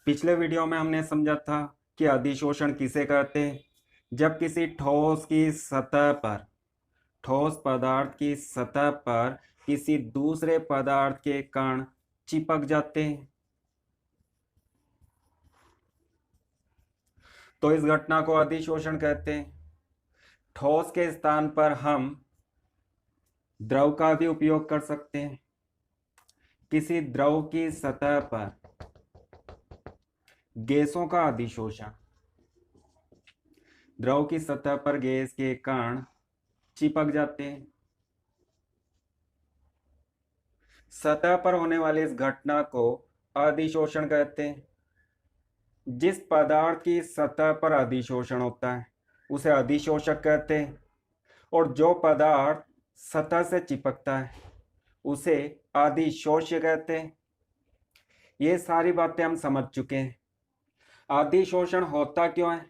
पिछले वीडियो में हमने समझा था कि अधिशोषण किसे कहते हैं। जब किसी ठोस पदार्थ की सतह पर किसी दूसरे पदार्थ के कण चिपक जाते हैं तो इस घटना को अधिशोषण कहते हैं। ठोस के स्थान पर हम द्रव का भी उपयोग कर सकते हैं। किसी द्रव की सतह पर गैसों का अधिशोषण, द्रव की सतह पर गैस के कण चिपक जाते हैं। सतह पर होने वाली इस घटना को अधिशोषण कहते हैं। जिस पदार्थ की सतह पर अधिशोषण होता है उसे अधिशोषक कहते हैं, और जो पदार्थ सतह से चिपकता है उसे अधिशोष्य कहते हैं। ये सारी बातें हम समझ चुके हैं। अधिशोषण होता क्यों है?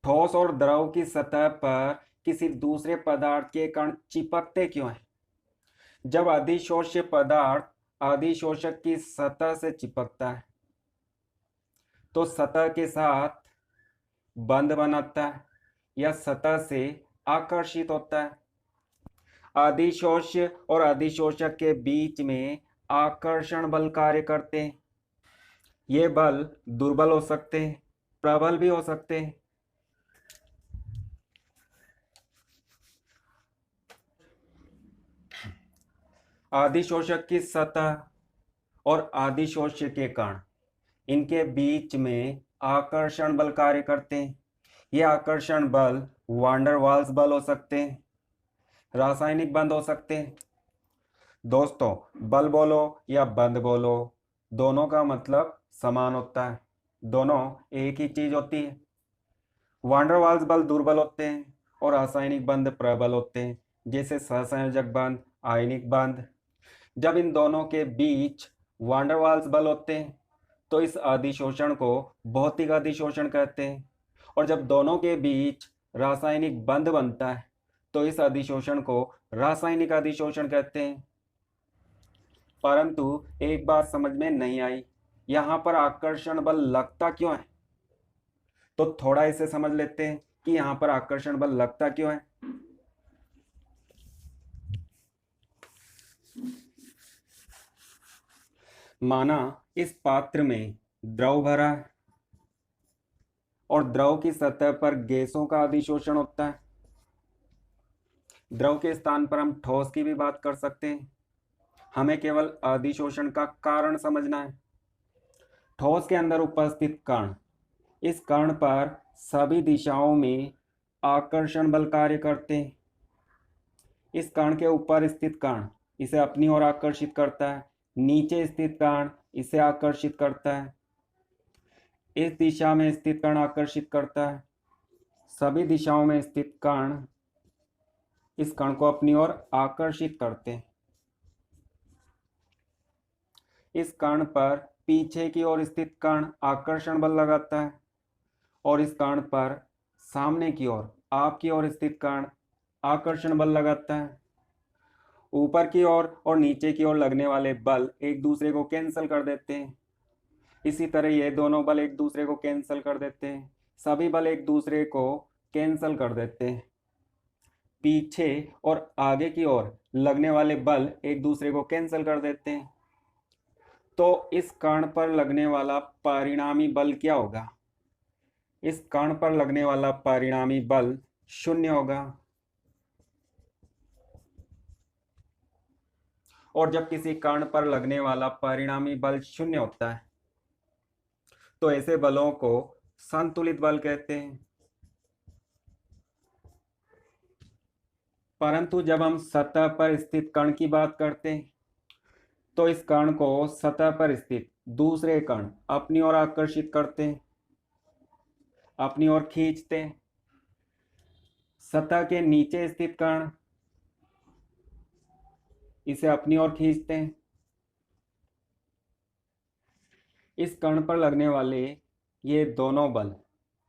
ठोस और द्रव की सतह पर किसी दूसरे पदार्थ के कण चिपकते क्यों हैं? जब अधिशोष्य पदार्थ अधिशोषक की सतह से चिपकता है तो सतह के साथ बंध बनाता है या सतह से आकर्षित होता है। अधिशोष्य और अधिशोषक के बीच में आकर्षण बल कार्य करते हैं। ये बल दुर्बल हो सकते हैं, प्रबल भी हो सकते हैं। अधिशोषक की सतह और अधिशोष्य के कण, इनके बीच में आकर्षण बल कार्य करते हैं। ये आकर्षण बल वान डेर वाल्स बल हो सकते हैं, रासायनिक बंध हो सकते हैं। दोस्तों, बल बोलो या बंध बोलो, दोनों का मतलब समान होता है, दोनों एक ही चीज होती है। वान डेर वाल्स बल दुर्बल होते हैं और रासायनिक बंध प्रबल होते हैं, जैसे सहसंयोजक बंध, आयनिक बंध। जब इन दोनों के बीच वान डेर वाल्स बल होते हैं तो इस अधिशोषण को भौतिक अधिशोषण कहते हैं, और जब दोनों के बीच रासायनिक बंध बनता है तो इस अधिशोषण को रासायनिक अधिशोषण कहते हैं। परंतु एक बात समझ में नहीं आई, यहाँ पर आकर्षण बल लगता क्यों है? तो थोड़ा इसे समझ लेते हैं कि यहाँ पर आकर्षण बल लगता क्यों है। माना इस पात्र में द्रव भरा है और द्रव की सतह पर गैसों का अधिशोषण होता है। द्रव के स्थान पर हम ठोस की भी बात कर सकते हैं। हमें केवल अधिशोषण का कारण समझना है। ठोस के अंदर उपस्थित कण, इस कण पर सभी दिशाओं में आकर्षण बल कार्य करते हैं। इस कण के ऊपर स्थित कण इसे अपनी ओर आकर्षित करता है, नीचे स्थित कण इसे आकर्षित करता है, इस दिशा में स्थित कण आकर्षित करता है। सभी दिशाओं में स्थित कण इस कण को अपनी ओर आकर्षित करते हैं। इस कण पर पीछे की ओर स्थित कण आकर्षण बल लगाता है, और इस कण पर सामने की ओर, आपकी ओर स्थित कण आकर्षण बल लगाता है। ऊपर की ओर और नीचे की ओर लगने वाले बल एक दूसरे को कैंसिल कर देते हैं। इसी तरह ये दोनों बल एक दूसरे को कैंसिल कर देते हैं। सभी बल एक दूसरे को कैंसिल कर देते हैं। पीछे और आगे की ओर लगने वाले बल एक दूसरे को कैंसिल कर देते हैं। तो इस कण पर लगने वाला परिणामी बल क्या होगा? इस कण पर लगने वाला परिणामी बल 0 होगा। और जब किसी कण पर लगने वाला परिणामी बल 0 होता है तो ऐसे बलों को संतुलित बल कहते हैं। परंतु जब हम सतह पर स्थित कण की बात करते हैं तो इस कण को सतह पर स्थित दूसरे कण अपनी ओर आकर्षित करते हैं, अपनी ओर खींचते हैं। सतह के नीचे स्थित कण इसे अपनी ओर खींचते हैं। इस कण पर लगने वाले ये दोनों बल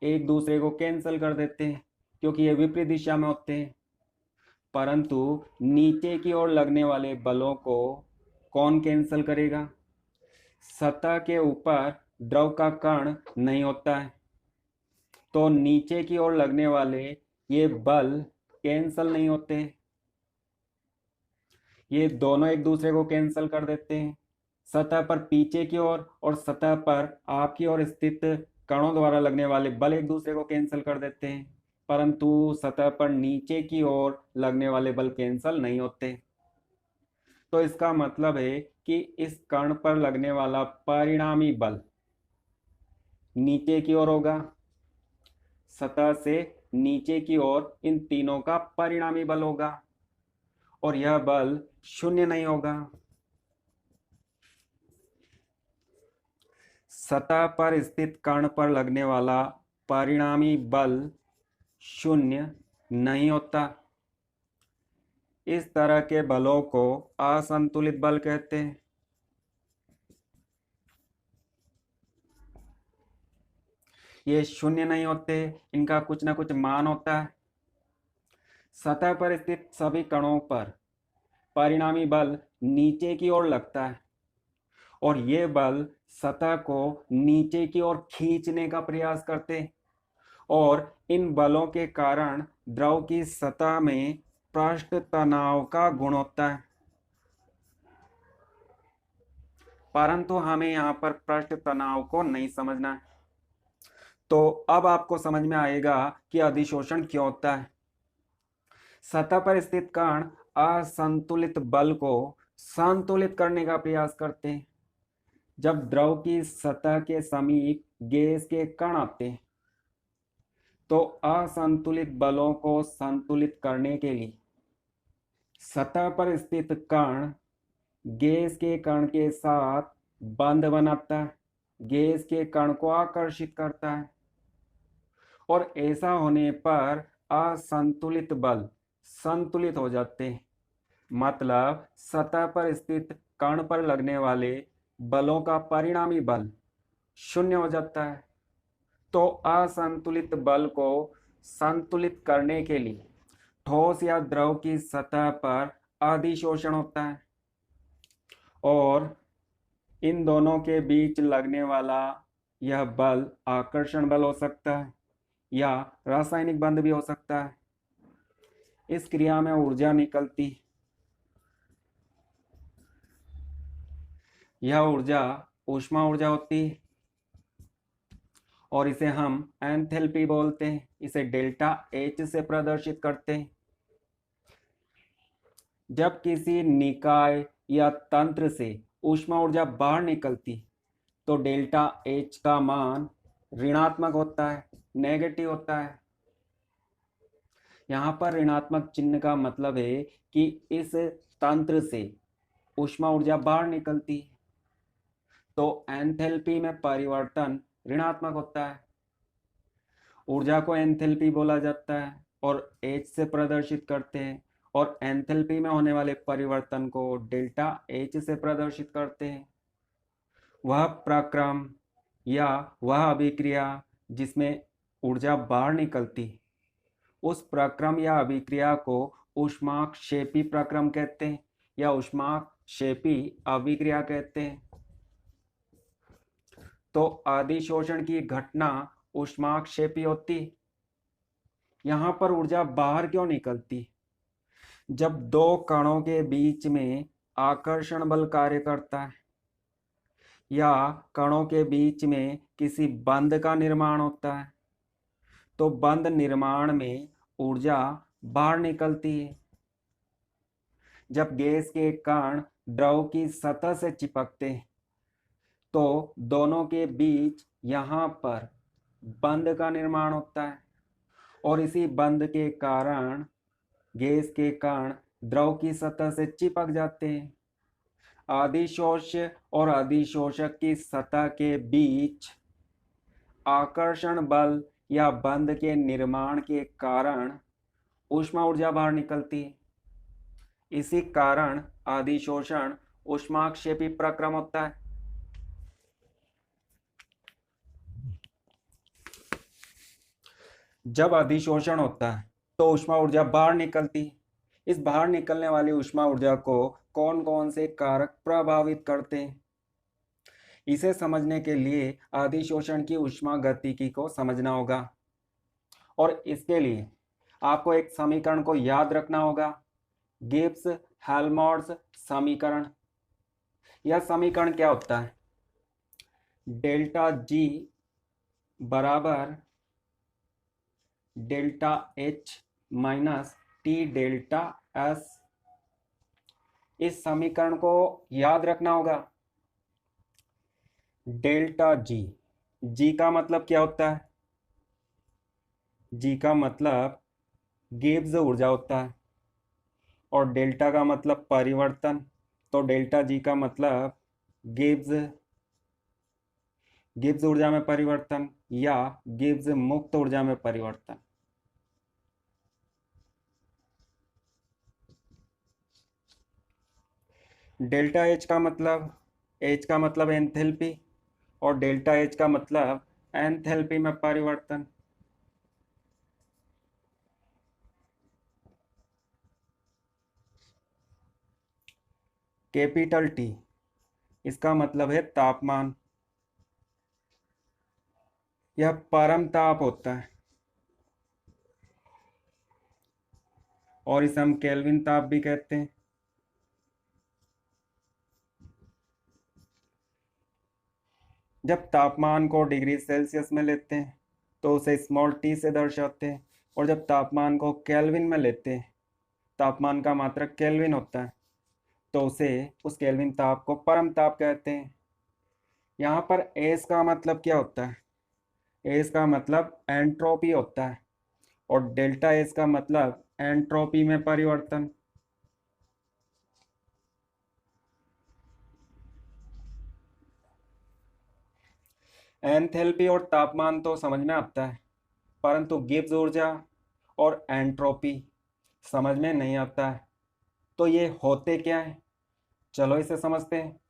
एक दूसरे को कैंसिल कर देते हैं क्योंकि ये विपरीत दिशा में होते हैं। परंतु नीचे की ओर लगने वाले बलों को कौन कैंसिल करेगा? सतह के ऊपर द्रव का कण नहीं होता है, तो नीचे की ओर लगने वाले ये बल कैंसल नहीं होते, ये दोनों एक दूसरे को कैंसल कर देते हैं। सतह पर पीछे की ओर और सतह पर आपकी ओर स्थित कणों द्वारा लगने वाले बल एक दूसरे को कैंसिल कर देते हैं, परंतु सतह पर नीचे की ओर लगने वाले बल कैंसिल नहीं होते। तो इसका मतलब है कि इस कण पर लगने वाला परिणामी बल नीचे की ओर होगा, सतह से नीचे की ओर इन तीनों का परिणामी बल होगा, और यह बल शून्य नहीं होगा। सतह पर स्थित कण पर लगने वाला परिणामी बल शून्य नहीं होता। इस तरह के बलों को असंतुलित बल कहते हैं। ये शून्य नहीं होते, इनका कुछ ना कुछ मान होता है। सतह पर स्थित सभी कणों पर परिणामी बल नीचे की ओर लगता है, और ये बल सतह को नीचे की ओर खींचने का प्रयास करते हैं, और इन बलों के कारण द्रव की सतह में पृष्ठ तनाव का गुण होता है। परंतु हमें यहाँ पर पृष्ठ तनाव को नहीं समझना है। तो अब आपको समझ में आएगा कि अधिशोषण क्यों होता है। सतह पर स्थित कण असंतुलित बल को संतुलित करने का प्रयास करते हैं। जब द्रव की सतह के समीप गैस के कण आते हैं, तो असंतुलित बलों को संतुलित करने के लिए सतह पर स्थित कण गैस के कण के साथ बंध बनाता है, गैस के कण को आकर्षित करता है, और ऐसा होने पर असंतुलित बल संतुलित हो जाते हैं। मतलब सतह पर स्थित कण पर लगने वाले बलों का परिणामी बल शून्य हो जाता है। तो असंतुलित बल को संतुलित करने के लिए ठोस या द्रव की सतह पर अधिशोषण होता है, और इन दोनों के बीच लगने वाला यह बल आकर्षण बल हो सकता है या रासायनिक बंध भी हो सकता है। इस क्रिया में ऊर्जा निकलती, यह ऊर्जा ऊष्मा ऊर्जा होती है, और इसे हम एंथैल्पी बोलते हैं। इसे डेल्टा एच से प्रदर्शित करते हैं। जब किसी निकाय या तंत्र से ऊष्मा ऊर्जा बाहर निकलती, तो डेल्टा एच का मान ऋणात्मक होता है, नेगेटिव होता है। यहाँ पर ऋणात्मक चिन्ह का मतलब है कि इस तंत्र से ऊष्मा ऊर्जा बाहर निकलती, तो एंथैल्पी में परिवर्तन ऋणात्मक होता है। ऊर्जा को एंथैल्पी बोला जाता है और एच से प्रदर्शित करते हैं, और एंथैल्पी में होने वाले परिवर्तन को डेल्टा एच से प्रदर्शित करते हैं। वह प्रक्रम या वह अभिक्रिया जिसमें ऊर्जा बाहर निकलती, उस प्रक्रम या अभिक्रिया को ऊष्माक्षेपी प्रक्रम कहते हैं या ऊष्माक्षेपी अभिक्रिया कहते हैं। तो अधिशोषण की घटना ऊष्माक्षेपी होती। यहाँ पर ऊर्जा बाहर क्यों निकलती? जब दो कणों के बीच में आकर्षण बल कार्य करता है या कणों के बीच में किसी बंध का निर्माण होता है, तो बंध निर्माण में ऊर्जा बाहर निकलती है। जब गैस के कण द्रव की सतह से चिपकते हैं, तो दोनों के बीच यहाँ पर बंध का निर्माण होता है, और इसी बंध के कारण गैस के कण द्रव की सतह से चिपक जाते हैं। अधिशोष्य और अधिशोषक की सतह के बीच आकर्षण बल या बंध के निर्माण के कारण ऊष्मा ऊर्जा बाहर निकलती है। इसी कारण अधिशोषण ऊष्माक्षेपी प्रक्रम होता है। जब अधिशोषण होता है तो ऊष्मा ऊर्जा बाहर निकलती। इस बाहर निकलने वाली ऊष्मा ऊर्जा को कौन कौन से कारक प्रभावित करते हैं? इसे समझने के लिए अधिशोषण की ऊष्मागतिकी को समझना होगा और इसके लिए आपको एक समीकरण को याद रखना होगा, गिब्स हेल्महोल्ट्ज समीकरण। यह समीकरण क्या होता है? डेल्टा जी बराबर delta H minus T delta S. इस समीकरण को याद रखना होगा। डेल्टा जी, जी का मतलब क्या होता है? जी का मतलब गिब्स ऊर्जा होता है और डेल्टा का मतलब परिवर्तन। तो डेल्टा जी का मतलब गिब्स गिब्स ऊर्जा में परिवर्तन या गिब्स मुक्त ऊर्जा में परिवर्तन। डेल्टा एच का मतलब एंथैल्पी और डेल्टा एच का मतलब एंथैल्पी में परिवर्तन। कैपिटल टी, इसका मतलब है तापमान। यह परम ताप होता है और इसे हम केल्विन ताप भी कहते हैं। जब तापमान को डिग्री सेल्सियस में लेते हैं तो उसे स्मॉल टी से दर्शाते हैं और जब तापमान को केल्विन में लेते हैं, तापमान का मात्रक केल्विन होता है, तो उसे उस केल्विन ताप को परम ताप कहते हैं। यहाँ पर एस का मतलब क्या होता है? एस का मतलब एंट्रोपी होता है और डेल्टा एस का मतलब एंट्रोपी में परिवर्तन। एंथैल्पी और तापमान तो समझ में आता है, परंतु गिब्स ऊर्जा और एंट्रोपी समझ में नहीं आता है। तो ये होते क्या है? चलो इसे समझते हैं।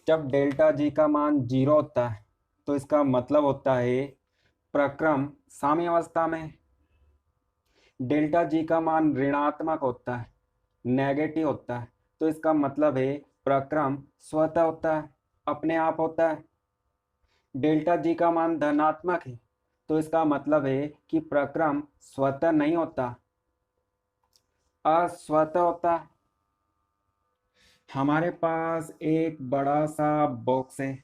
जब डेल्टा जी का मान 0 होता है तो इसका मतलब होता है प्रक्रम साम्यावस्था में। डेल्टा जी का मान ऋणात्मक होता है, नेगेटिव होता है, तो इसका मतलब है प्रक्रम स्वतः होता है, अपने आप होता है। डेल्टा जी का मान धनात्मक है तो इसका मतलब है कि प्रक्रम स्वतः नहीं होता, अस्वतः होता है। हमारे पास एक बड़ा सा बॉक्स है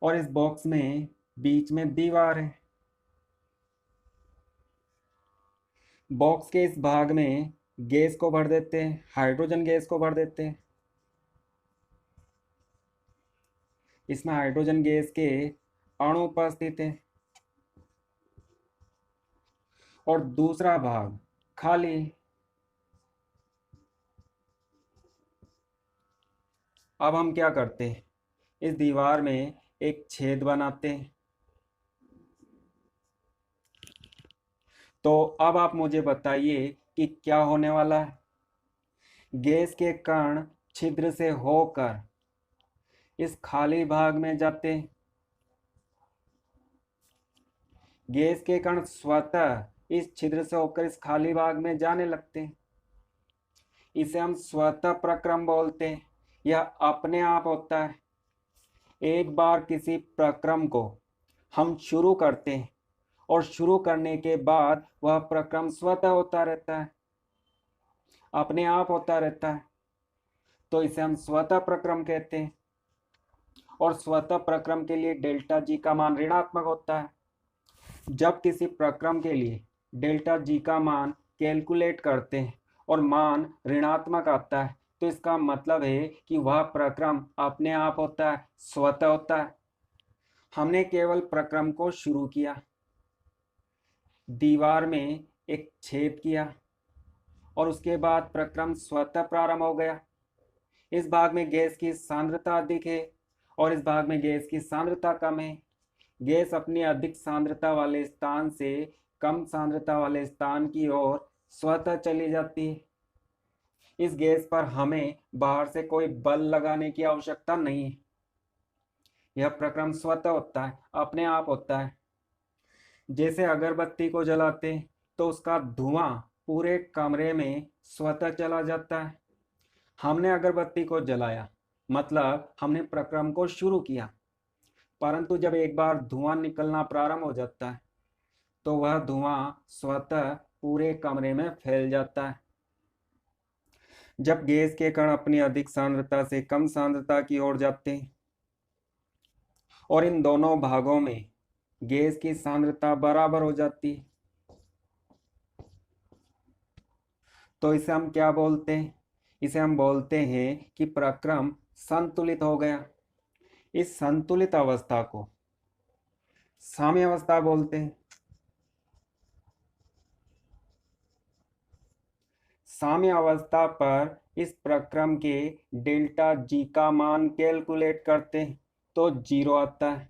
और इस बॉक्स में बीच में दीवार है। बॉक्स के इस भाग में गैस को भर देते हैं, हाइड्रोजन गैस को भर देते हैं। इसमें हाइड्रोजन गैस के अणु उपस्थित हैं और दूसरा भाग खाली। अब हम क्या करते हैं, इस दीवार में एक छेद बनाते हैं। तो अब आप मुझे बताइए कि क्या होने वाला है। गैस के कण छिद्र से होकर इस खाली भाग में जाते हैं। गैस के कण स्वतः इस छिद्र से होकर इस खाली भाग में जाने लगते हैं। इसे हम स्वतः प्रक्रम बोलते हैं। यह अपने आप होता है। एक बार किसी प्रक्रम को हम शुरू करते हैं और शुरू करने के बाद वह प्रक्रम स्वतः होता रहता है, अपने आप होता रहता है, तो इसे हम स्वतः प्रक्रम कहते हैं। और स्वतः प्रक्रम के लिए डेल्टा जी का मान ऋणात्मक होता है। जब किसी प्रक्रम के लिए डेल्टा जी का मान कैलकुलेट करते हैं और मान ऋणात्मक आता है तो इसका मतलब है कि वह प्रक्रम अपने आप होता है, स्वतः होता है। हमने केवल प्रक्रम को शुरू किया, दीवार में एक छेद किया और उसके बाद प्रक्रम स्वतः प्रारंभ हो गया। इस भाग में गैस की सांद्रता अधिक है और इस भाग में गैस की सांद्रता कम है। गैस अपनी अधिक सांद्रता वाले स्थान से कम सांद्रता वाले स्थान की ओर स्वतः चली जाती है। इस गैस पर हमें बाहर से कोई बल लगाने की आवश्यकता नहीं है। यह प्रक्रम स्वतः होता है, अपने आप होता है। जैसे अगरबत्ती को जलाते हैं तो उसका धुआं पूरे कमरे में स्वतः चला जाता है। हमने अगरबत्ती को जलाया, मतलब हमने प्रक्रम को शुरू किया, परंतु जब एक बार धुआं निकलना प्रारंभ हो जाता है तो वह धुआं स्वतः पूरे कमरे में फैल जाता है। जब गैस के कण अपनी अधिक सांद्रता से कम सांद्रता की ओर जाते हैं और इन दोनों भागों में गैस की सांद्रता बराबर हो जाती है, तो इसे हम क्या बोलते हैं? इसे हम बोलते हैं कि प्रक्रम संतुलित हो गया। इस संतुलित अवस्था को साम्य अवस्था बोलते हैं। साम्य अवस्था पर इस प्रक्रम के डेल्टा जी का मान कैलकुलेट करते हैं तो 0 आता है।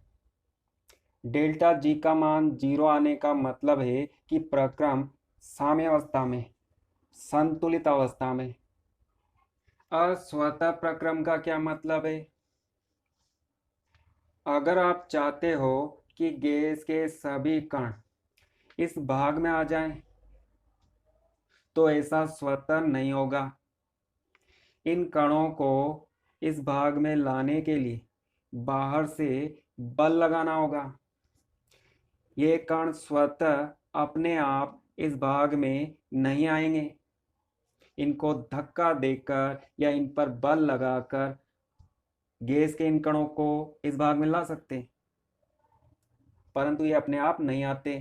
डेल्टा जी का मान 0 आने का मतलब है कि प्रक्रम साम्य अवस्था में, संतुलित अवस्था में। अस्वतः प्रक्रम का क्या मतलब है? अगर आप चाहते हो कि गैस के सभी कण इस भाग में आ जाएं, तो ऐसा स्वतः नहीं होगा। इन कणों को इस भाग में लाने के लिए बाहर से बल लगाना होगा। ये कण स्वतः अपने आप इस भाग में नहीं आएंगे। इनको धक्का देकर या इन पर बल लगाकर गैस के इन कणों को इस भाग में ला सकते हैं, परंतु ये अपने आप नहीं आते।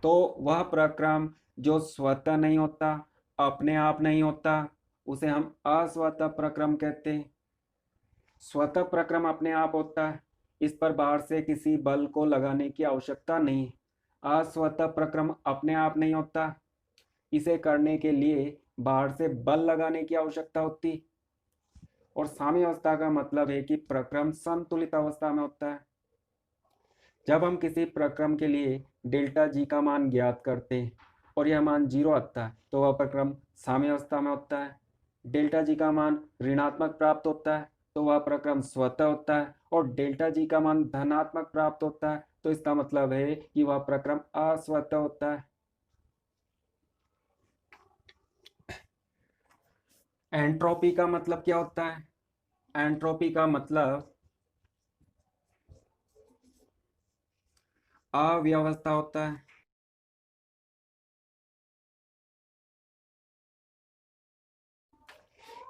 तो वह प्रक्रम जो स्वतः नहीं होता, अपने आप नहीं होता, उसे हम अस्वतः प्रक्रम कहते हैं। स्वतः प्रक्रम अपने आप होता है, इस पर बाहर से किसी बल को लगाने की आवश्यकता नहीं है। अस्वतः प्रक्रम अपने आप नहीं होता, इसे करने के लिए बाहर से बल लगाने की आवश्यकता होती। और साम्य अवस्था का मतलब है कि प्रक्रम संतुलित अवस्था में होता है। जब हम किसी प्रक्रम के लिए डेल्टा जी का मान ज्ञात करते हैं और यह मान 0 आता है तो वह प्रक्रम साम्य अवस्था में होता है। डेल्टा जी का मान ऋणात्मक प्राप्त होता है तो वह प्रक्रम स्वतः होता है, और डेल्टा जी का मान धनात्मक प्राप्त होता है तो इसका मतलब है कि वह प्रक्रम अस्वतः होता है। एंट्रोपी का मतलब क्या होता है? एंट्रोपी का मतलब अव्यवस्था होता है।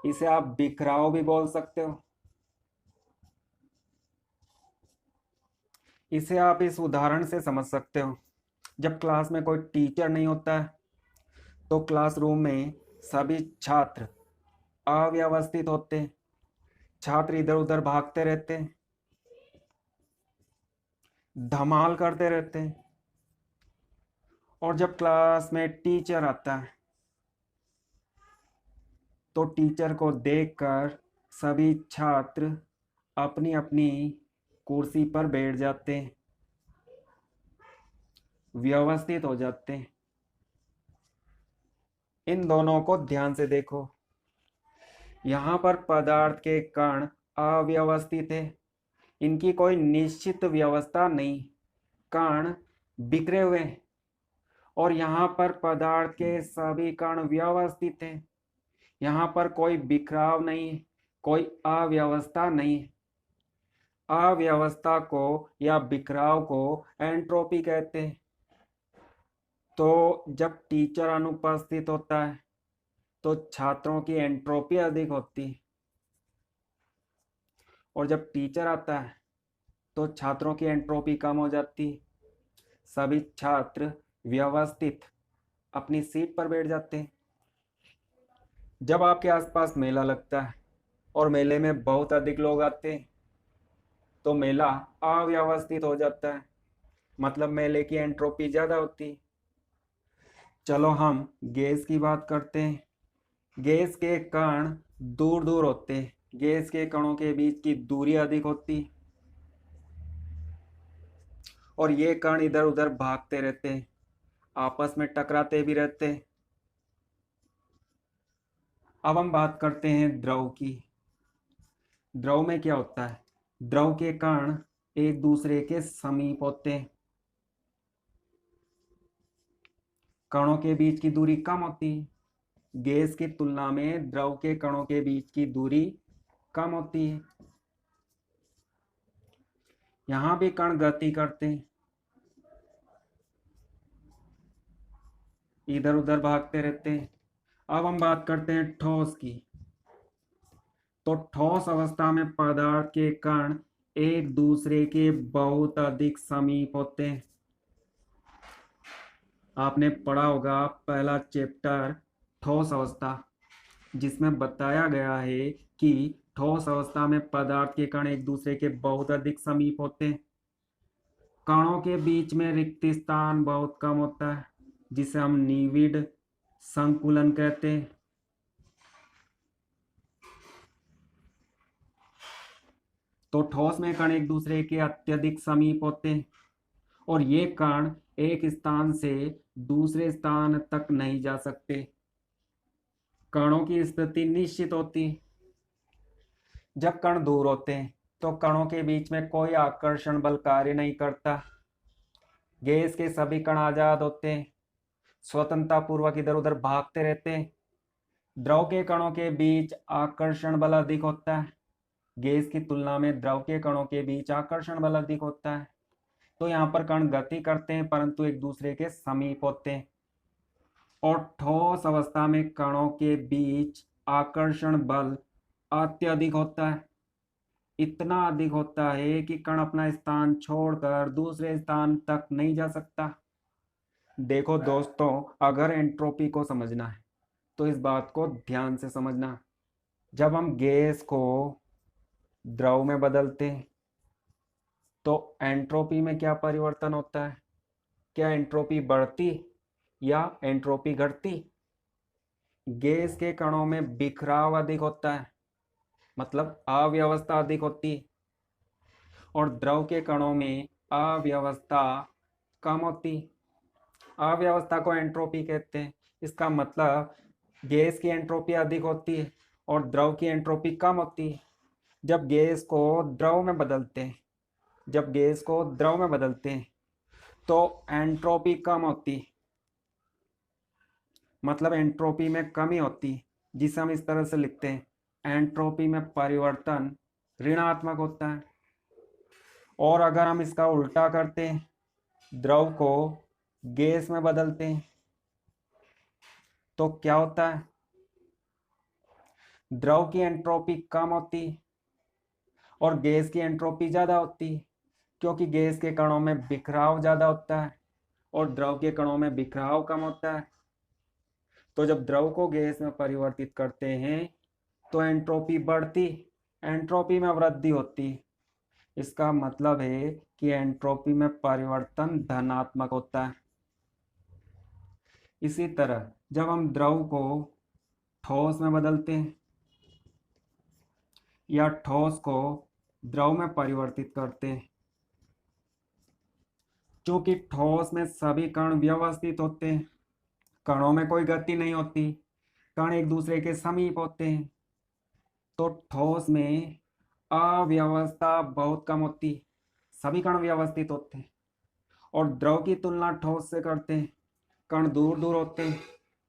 इसे आप बिखराव भी बोल सकते हो। इसे आप इस उदाहरण से समझ सकते हो। जब क्लास में कोई टीचर नहीं होता है तो क्लासरूम में सभी छात्र अव्यवस्थित होते हैं। छात्र इधर उधर भागते रहते हैं, धमाल करते रहते हैं। और जब क्लास में टीचर आता है तो टीचर को देखकर सभी छात्र अपनी अपनी कुर्सी पर बैठ जाते हैं, व्यवस्थित हो जाते हैं। इन दोनों को ध्यान से देखो। यहाँ पर पदार्थ के कण अव्यवस्थित है, इनकी कोई निश्चित व्यवस्था नहीं, कण बिखरे हुए हैं। और यहाँ पर पदार्थ के सभी कण व्यवस्थित हैं, यहाँ पर कोई बिखराव नहीं है, कोई अव्यवस्था नहीं है। अव्यवस्था को या बिखराव को एंट्रोपी कहते हैं। तो जब टीचर अनुपस्थित होता है तो छात्रों की एंट्रोपी अधिक होती है, और जब टीचर आता है तो छात्रों की एंट्रोपी कम हो जाती है। सभी छात्र व्यवस्थित अपनी सीट पर बैठ जाते हैं। जब आपके आसपास मेला लगता है और मेले में बहुत अधिक लोग आते हैं तो मेला अव्यवस्थित हो जाता है, मतलब मेले की एंट्रोपी ज़्यादा होती है। चलो हम गैस की बात करते हैं। गैस के कण दूर दूर होते हैं, गैस के कणों के बीच की दूरी अधिक होती है और ये कण इधर उधर भागते रहते हैं, आपस में टकराते भी रहते हैं। अब हम बात करते हैं द्रव की। द्रव में क्या होता है? द्रव के कण एक दूसरे के समीप होते हैं, कणों के बीच की दूरी कम होती है। गैस की तुलना में द्रव के कणों के बीच की दूरी कम होती है। यहां भी कण गति करते हैं, इधर उधर भागते रहते हैं। अब हम बात करते हैं ठोस की। तो ठोस अवस्था में पदार्थ के कण एक दूसरे के बहुत अधिक समीप होते हैं। आपने पढ़ा होगा पहला चैप्टर ठोस अवस्था, जिसमें बताया गया है कि ठोस अवस्था में पदार्थ के कण एक दूसरे के बहुत अधिक समीप होते हैं। कणों के बीच में रिक्त स्थान बहुत कम होता है, जिसे हम निविड़ संकुलन कहते हैं। तो ठोस में कण एक दूसरे के अत्यधिक समीप होते हैं और ये कण एक स्थान से दूसरे स्थान तक नहीं जा सकते। कणों की स्थिति निश्चित होती है। जब कण दूर होते हैं तो कणों के बीच में कोई आकर्षण बल कार्य नहीं करता। गैस के सभी कण आजाद होते हैं, स्वतंत्रता पूर्वक इधर उधर भागते रहते हैं। द्रव के कणों के बीच आकर्षण बल अधिक होता है। गैस की तुलना में द्रव के कणों के बीच आकर्षण बल अधिक होता है। तो यहाँ पर कण गति करते हैं परंतु एक दूसरे के समीप होते हैं। और ठोस अवस्था में कणों के बीच आकर्षण बल अत्यधिक होता है। इतना अधिक होता है कि कण अपना स्थान छोड़कर दूसरे स्थान तक नहीं जा सकता। देखो दोस्तों, अगर एंट्रोपी को समझना है तो इस बात को ध्यान से समझना। जब हम गैस को द्रव में बदलते हैं तो एंट्रोपी में क्या परिवर्तन होता है? क्या एंट्रोपी बढ़ती या एंट्रोपी घटती? गैस के कणों में बिखराव अधिक होता है, मतलब अव्यवस्था अधिक होती है, और द्रव के कणों में अव्यवस्था कम होती। अव्यवस्था को एंट्रोपी कहते हैं। इसका मतलब गैस की एंट्रोपी अधिक होती है और द्रव की एंट्रोपी कम होती है। जब गैस को द्रव में बदलते हैं तो एंट्रोपी कम होती, मतलब एंट्रोपी में कमी होती, जिसे हम इस तरह से लिखते हैं, एंट्रोपी में परिवर्तन ऋणात्मक होता है। और अगर हम इसका उल्टा करते हैं, द्रव को गैस में बदलते हैं, तो क्या होता है? द्रव की एंट्रोपी कम होती और गैस की एंट्रोपी ज़्यादा होती, क्योंकि गैस के कणों में बिखराव ज़्यादा होता है और द्रव के कणों में बिखराव कम होता है। तो जब द्रव को गैस में परिवर्तित करते हैं तो एंट्रोपी बढ़ती, एंट्रोपी में वृद्धि होती। इसका मतलब है कि एंट्रोपी में परिवर्तन धनात्मक होता है। इसी तरह जब हम द्रव को ठोस में बदलते हैं या ठोस को द्रव में परिवर्तित करते हैं, क्योंकि ठोस में सभी कण व्यवस्थित होते हैं, कणों में कोई गति नहीं होती, कण एक दूसरे के समीप होते हैं, तो ठोस में अव्यवस्था बहुत कम होती, सभी कण व्यवस्थित होते हैं। और द्रव की तुलना ठोस से करते हैं, कण दूर दूर होते हैं,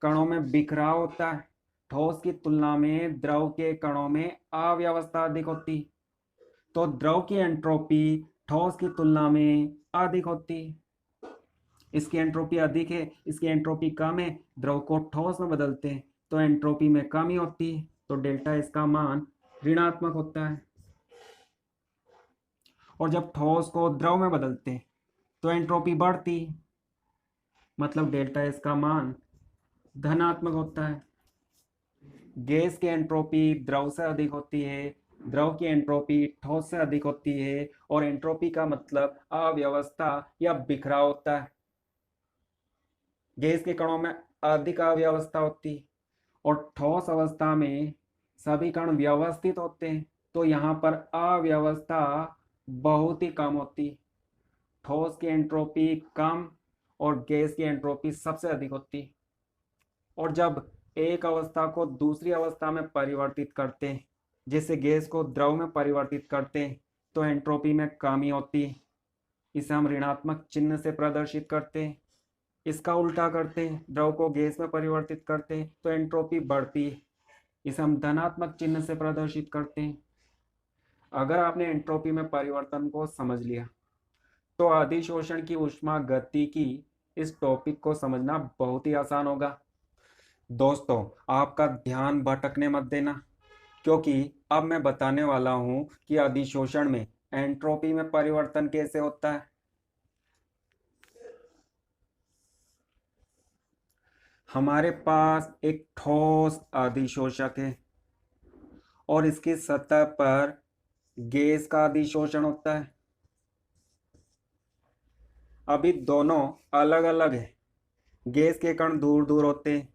कणों में बिखराव होता है। ठोस की तुलना में द्रव के कणों में अव्यवस्था अधिक होती, तो द्रव की एंट्रोपी ठोस की तुलना में अधिक होती। इसकी एंट्रोपी अधिक है, इसकी एंट्रोपी कम है, द्रव को ठोस में बदलते हैं तो एंट्रोपी में कमी होती है, तो डेल्टा इसका मान ऋणात्मक होता है। और जब ठोस को द्रव में बदलते हैं तो एंट्रोपी बढ़ती, मतलब डेल्टा इसका मान धनात्मक होता है। गैस की एंट्रोपी द्रव से अधिक होती है, द्रव की एंट्रोपी ठोस से अधिक होती है, और एंट्रोपी का मतलब अव्यवस्था या बिखराव होता है। गैस के कणों में अधिक अव्यवस्था होती और ठोस अवस्था में सभी कण व्यवस्थित होते हैं, तो यहाँ पर अव्यवस्था बहुत ही कम होती। ठोस की एंट्रोपी कम और गैस की एंट्रोपी सबसे अधिक होती। और जब एक अवस्था को दूसरी अवस्था में परिवर्तित करते हैं, जैसे गैस को द्रव में परिवर्तित करते हैं, तो एंट्रोपी में कमी होती है। इसे हम ऋणात्मक चिन्ह से प्रदर्शित करते हैं। इसका उल्टा करते हैं, द्रव को गैस में परिवर्तित करते हैं, तो एंट्रोपी बढ़ती है। इसे हम धनात्मक चिन्ह से प्रदर्शित करते हैं। अगर आपने एंट्रोपी में परिवर्तन को समझ लिया तो अधिशोषण की ऊष्मा गति की इस टॉपिक को समझना बहुत ही आसान होगा। दोस्तों, आपका ध्यान भटकने मत देना, क्योंकि अब मैं बताने वाला हूं कि अधिशोषण में एंट्रोपी में परिवर्तन कैसे होता है। हमारे पास एक ठोस अधिशोषक है और इसकी सतह पर गैस का अधिशोषण होता है। अभी दोनों अलग अलग है। गैस के कण दूर दूर होते हैं।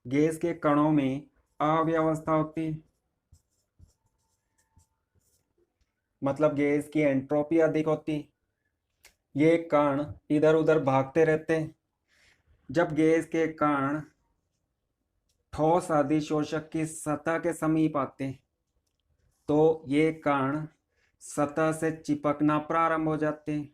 गैस के कणों में अव्यवस्था होती है, मतलब गैस की एंट्रोपी अधिक होती है। ये कण इधर उधर भागते रहते हैं। जब गैस के कण ठोस अधिशोषक की सतह के समीप आते हैं तो ये कण सतह से चिपकना प्रारंभ हो जाते हैं।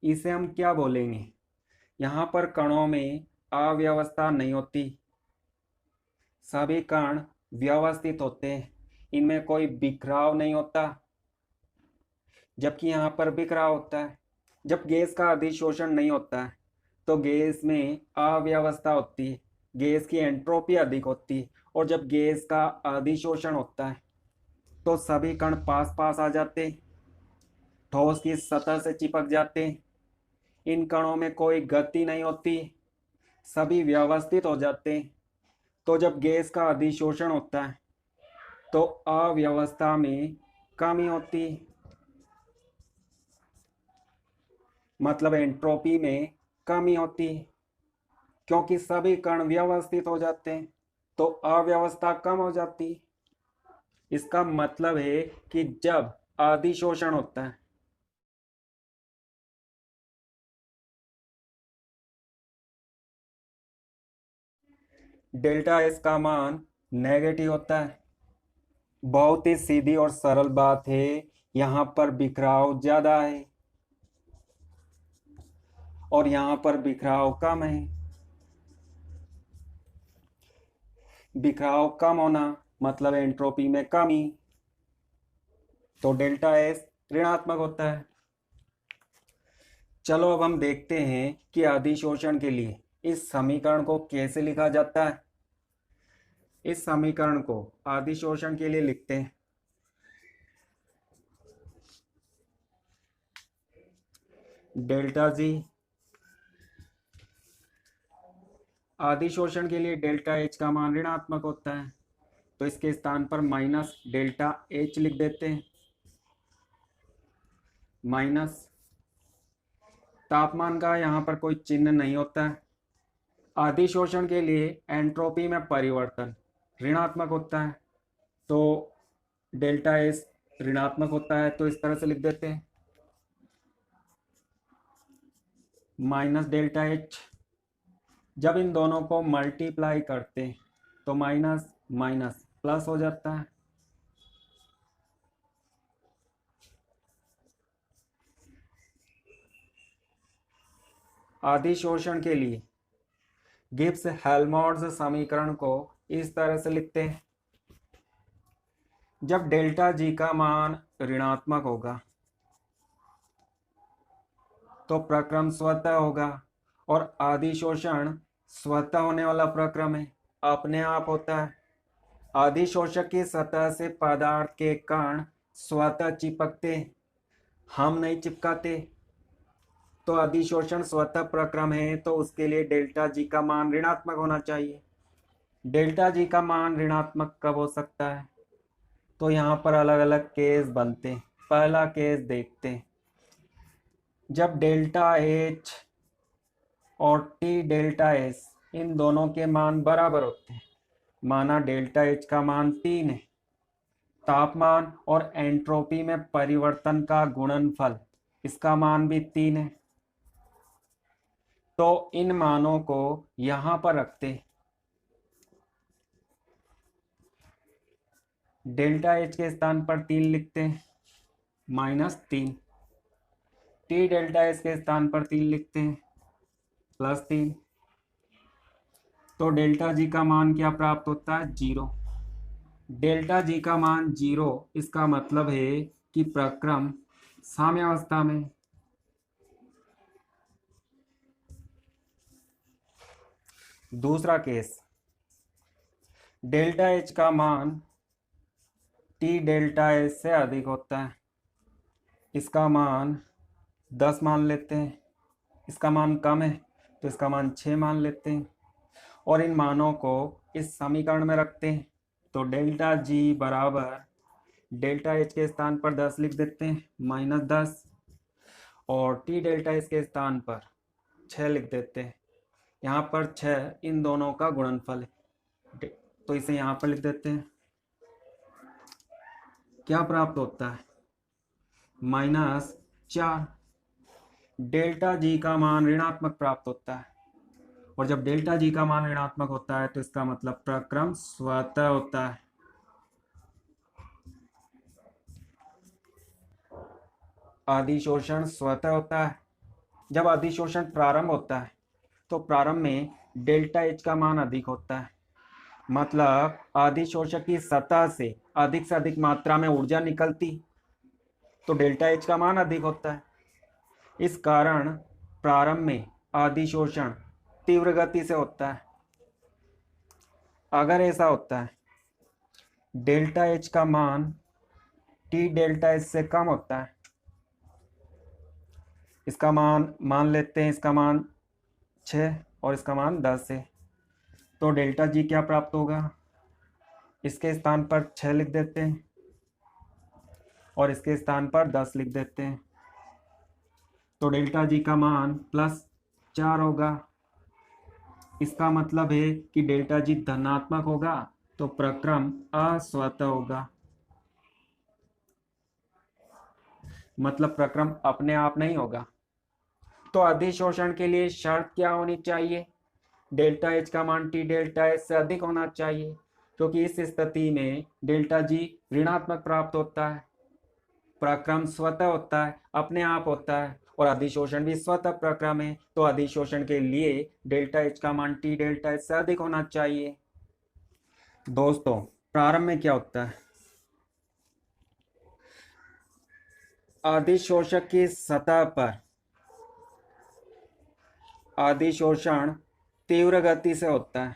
इसे हम क्या बोलेंगे? यहाँ पर कणों में अव्यवस्था नहीं होती, सभी कण व्यवस्थित होते हैं, इनमें कोई बिखराव नहीं होता। जबकि यहाँ पर बिखराव होता है। जब गैस का अधिशोषण नहीं होता है तो गैस में अव्यवस्था होती है, गैस की एंट्रोपी अधिक होती है। और जब गैस का अधिशोषण होता है तो सभी कण पास पास आ जाते हैं, ठोस की सतह से चिपक जाते हैं। इन कणों में कोई गति नहीं होती, सभी व्यवस्थित हो जाते हैं। तो जब गैस का अधिशोषण होता है तो अव्यवस्था में कमी होती है, मतलब एंट्रोपी में कमी होती है। क्योंकि सभी कण व्यवस्थित हो जाते हैं तो अव्यवस्था कम हो जाती है। इसका मतलब है कि जब अधिशोषण होता है डेल्टा एस का मान नेगेटिव होता है। बहुत ही सीधी और सरल बात है, यहाँ पर बिखराव ज्यादा है और यहाँ पर बिखराव कम है। बिखराव कम होना मतलब एंट्रोपी में कमी, तो डेल्टा एस ऋणात्मक होता है। चलो अब हम देखते हैं कि अधिशोषण के लिए इस समीकरण को कैसे लिखा जाता है। इस समीकरण को अधिशोषण के लिए लिखते हैं डेल्टा जी। अधिशोषण के लिए डेल्टा एच का मान ऋणात्मक होता है, तो इसके स्थान पर माइनस डेल्टा एच लिख देते हैं। माइनस तापमान का यहाँ पर कोई चिन्ह नहीं होता है। अधिशोषण के लिए एंट्रोपी में परिवर्तन ऋणात्मक होता है, तो डेल्टा एस ऋणात्मक होता है, तो इस तरह से लिख देते हैं माइनस डेल्टा एच। जब इन दोनों को मल्टीप्लाई करते हैं तो माइनस माइनस प्लस हो जाता है। अधिशोषण के लिए गिब्स हेल्महोल्ट्ज समीकरण को इस तरह से लिखते हैं। जब डेल्टा जी का मान ऋणात्मक होगा तो प्रक्रम स्वतः होगा, और अधिशोषण स्वतः होने वाला प्रक्रम है, अपने आप होता है। अधिशोषक की सतह से पदार्थ के कण स्वतः चिपकते, हम नहीं चिपकाते। तो अधिशोषण स्वतः प्रक्रम है, तो उसके लिए डेल्टा जी का मान ऋणात्मक होना चाहिए। डेल्टा जी का मान ऋणात्मक कब हो सकता है? तो यहाँ पर अलग अलग केस बनते हैं। पहला केस देखते हैं, जब डेल्टा एच और टी डेल्टा एस इन दोनों के मान बराबर होते हैं। माना डेल्टा एच का मान 3 है। तापमान और एंट्रोपी में परिवर्तन का गुणनफल, इसका मान भी 3 है। तो इन मानों को यहां पर रखते हैं। डेल्टा एच के स्थान पर 3 लिखते हैं -3। टी डेल्टा एच के स्थान पर 3 लिखते हैं, +3। तो डेल्टा जी का मान क्या प्राप्त होता है? 0। डेल्टा जी का मान 0, इसका मतलब है कि प्रक्रम साम्यावस्था में। दूसरा केस, डेल्टा एच का मान टी डेल्टा एच से अधिक होता है। इसका मान 10 मान लेते हैं, इसका मान कम है तो इसका मान 6 मान लेते हैं, और इन मानों को इस समीकरण में रखते हैं। तो डेल्टा जी बराबर डेल्टा एच के स्थान पर 10 लिख देते हैं, -10, और टी डेल्टा एच के स्थान पर 6 लिख देते हैं। यहाँ पर 6 इन दोनों का गुणनफल है, तो इसे यहाँ पर लिख देते हैं। क्या प्राप्त होता है? -4। डेल्टा जी का मान ऋणात्मक प्राप्त होता है, और जब डेल्टा जी का मान ऋणात्मक होता है तो इसका मतलब प्रक्रम स्वतः होता है। अधिशोषण स्वतः होता है। जब अधिशोषण प्रारंभ होता है तो प्रारंभ में डेल्टा एच का मान अधिक होता है, मतलब अधिशोषक की सतह से अधिक मात्रा में ऊर्जा निकलती, तो डेल्टा एच का मान अधिक होता है। इस कारण प्रारंभ में अधिशोषण तीव्र गति से होता है। अगर ऐसा होता है, डेल्टा एच का मान टी डेल्टा एच से कम होता है, इसका मान मान लेते हैं, इसका मान 6 और इसका मान 10 है, तो डेल्टा जी क्या प्राप्त होगा? इसके स्थान पर 6 लिख देते हैं और इसके स्थान पर 10 लिख देते हैं, तो डेल्टा जी का मान +4 होगा। इसका मतलब है कि डेल्टा जी धनात्मक होगा, तो प्रक्रम अस्वतः होगा, मतलब प्रक्रम अपने आप नहीं होगा। तो अधिशोषण के लिए शर्त क्या होनी चाहिए? डेल्टा एच का मान टी डेल्टा एच से अधिक होना चाहिए, क्योंकि इस स्थिति में डेल्टा जी ऋणात्मक प्राप्त होता है, प्रक्रम स्वतः होता है, अपने आप होता है, और अधिशोषण भी स्वतः प्रक्रम है, तो अधिशोषण के लिए डेल्टा एच का मान टी डेल्टा एच से अधिक होना चाहिए। दोस्तों, प्रारंभ में क्या होता है? अधिशोषक की सतह पर अधिशोषण तीव्र गति से होता है,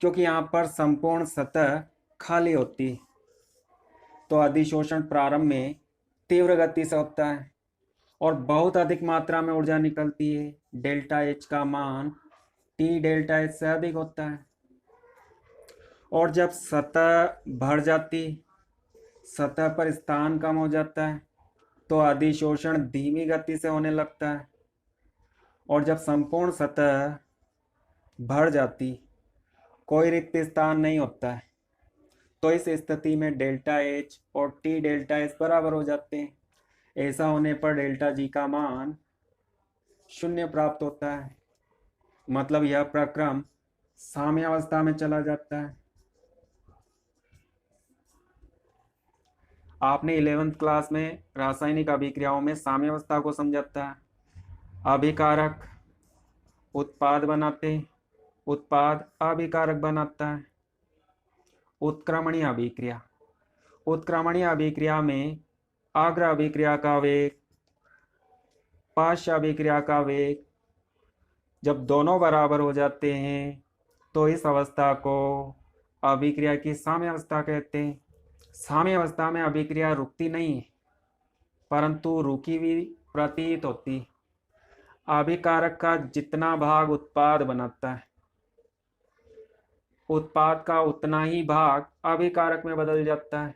क्योंकि यहाँ पर संपूर्ण सतह खाली होती है, तो अधिशोषण प्रारंभ में तीव्र गति से होता है और बहुत अधिक मात्रा में ऊर्जा निकलती है। डेल्टा एच का मान टी डेल्टा एच से अधिक होता है, और जब सतह भर जाती, सतह पर स्थान कम हो जाता है, तो अधिशोषण धीमी गति से होने लगता है, और जब संपूर्ण सतह भर जाती, कोई रिक्त स्थान नहीं होता है, तो इस स्थिति में डेल्टा एच और टी डेल्टा एच बराबर हो जाते हैं। ऐसा होने पर डेल्टा जी का मान 0 प्राप्त होता है, मतलब यह प्रक्रम साम्यावस्था में चला जाता है। आपने 11वीं क्लास में रासायनिक अभिक्रियाओं में साम्यावस्था को समझा था। अभिकारक उत्पाद बनाते, उत्पाद अभिकारक बनाता है। उत्क्रमणीय अभिक्रिया, उत्क्रमणीय अभिक्रिया में अग्र अभिक्रिया का वेग, पार्श्व अभिक्रिया का वेग जब दोनों बराबर हो जाते हैं तो इस अवस्था को अभिक्रिया की साम्यावस्था कहते हैं। साम्यावस्था में अभिक्रिया रुकती नहीं है, परंतु रुकी हुई प्रतीत होती। अभिकारक का जितना भाग उत्पाद बनाता है, उत्पाद का उतना ही भाग अभिकारक में बदल जाता है,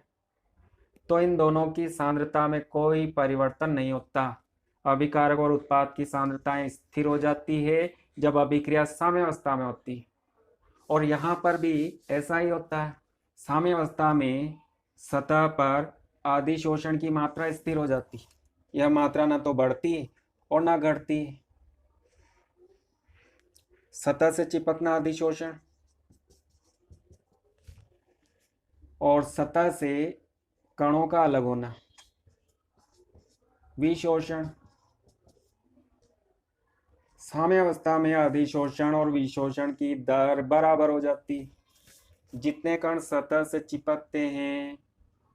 तो इन दोनों की सांद्रता में कोई परिवर्तन नहीं होता। अभिकारक और उत्पाद की सांद्रताएं स्थिर हो जाती है जब अभिक्रिया साम्यावस्था में होती है, और यहाँ पर भी ऐसा ही होता है। साम्यावस्था में सतह पर अधिशोषण की मात्रा स्थिर हो जाती, यह मात्रा ना तो बढ़ती और ना घटती। सतह से चिपकना अधिशोषण, और सतह से कणों का अलग होना विशोषण, साम्यावस्था में अधिशोषण और विशोषण की दर बराबर हो जाती। जितने कण सतह से चिपकते हैं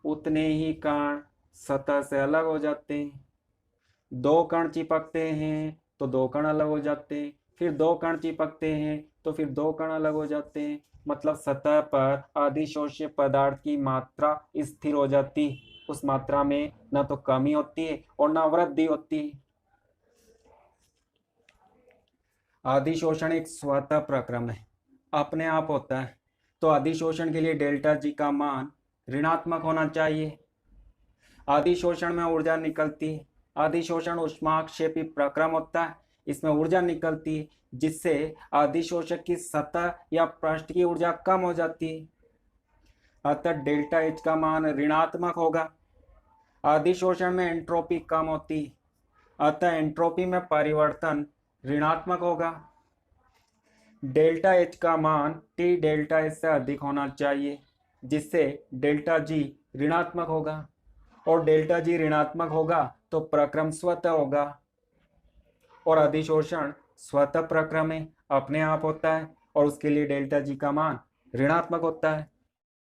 उतने ही कण सतह से अलग हो जाते हैं। दो कण चिपकते हैं तो दो कण अलग हो जाते हैं, फिर दो कण चिपकते हैं तो फिर दो कण अलग हो जाते हैं। मतलब सतह पर अधिशोष्य पदार्थ की मात्रा स्थिर हो जाती, उस मात्रा में न तो कमी होती है और न वृद्धि होती है। अधिशोषण एक स्वतः प्रक्रम है, अपने आप होता है। तो अधिशोषण के लिए डेल्टा जी का मान ऋणात्मक होना चाहिए। अधिशोषण में ऊर्जा निकलती है, अधिशोषण ऊष्माक्षेपी प्रक्रम होता है, इसमें ऊर्जा निकलती है जिससे अधिशोषक की सतह या पृष्ठ की ऊर्जा कम हो जाती है। अतः डेल्टा एच का मान ऋणात्मक होगा। अधिशोषण में एंट्रोपी कम होती है, अतः एंट्रोपी में परिवर्तन ऋणात्मक होगा। डेल्टा एच का मान टी डेल्टा एच से अधिक होना चाहिए जिससे डेल्टा जी ऋणात्मक होगा, और डेल्टा जी ऋणात्मक होगा तो प्रक्रम स्वतः होगा। और अधिशोषण स्वतः प्रक्रम है, अपने आप होता है, और उसके लिए डेल्टा जी का मान ऋणात्मक होता है।